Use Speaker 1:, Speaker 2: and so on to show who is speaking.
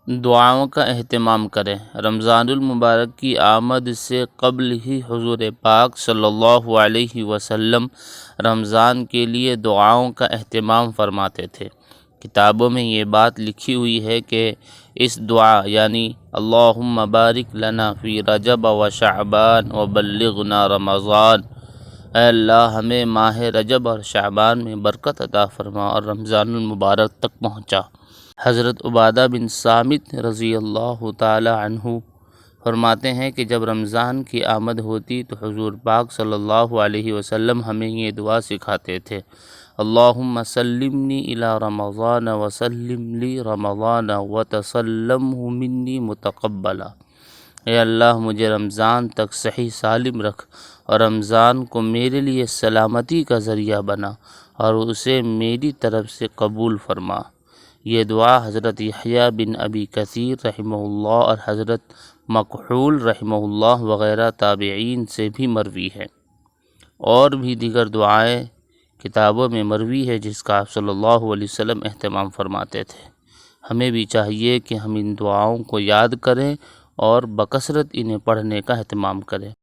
Speaker 1: دعاؤں کا اہتمام کریں۔ رمضان المبارک کی آمد سے قبل ہی حضور پاک صلی اللہ علیہ وسلم رمضان کے لیے دعاؤں کا اہتمام فرماتے تھے۔ کتابوں میں یہ بات لکھی ہوئی ہے کہ اس دعا یعنی اللہم بارک لنا فی رجب و شعبان و بلغنا رمضان، اے اللہ ہمیں ماہ رجب اور شعبان میں برکت عطا فرما اور رمضان المبارک تک پہنچا۔ حضرت عبادہ بن صامت رضی اللہ تعالی عنہ فرماتے ہیں کہ جب رمضان کی آمد ہوتی تو حضور پاک صلی اللہ علیہ وسلم ہمیں یہ دعا سکھاتے تھے، اللہم سلمنی الی رمضان وسلم لی رمضان وتسلمہ منی متقبلا، اے اللہ مجھے رمضان تک صحیح سالم رکھ اور رمضان کو میرے لیے سلامتی کا ذریعہ بنا اور اسے میری طرف سے قبول فرما۔ یہ دعا حضرت یحییٰ بن ابی کثیر رحمہ اللہ اور حضرت مکحول رحمہ اللہ وغیرہ تابعین سے بھی مروی ہے، اور بھی دیگر دعائیں کتابوں میں مروی ہے جس کا آپ صلی اللہ علیہ وسلم اہتمام فرماتے تھے۔ ہمیں بھی چاہیے کہ ہم ان دعاؤں کو یاد کریں اور بکثرت انہیں پڑھنے کا اہتمام کریں۔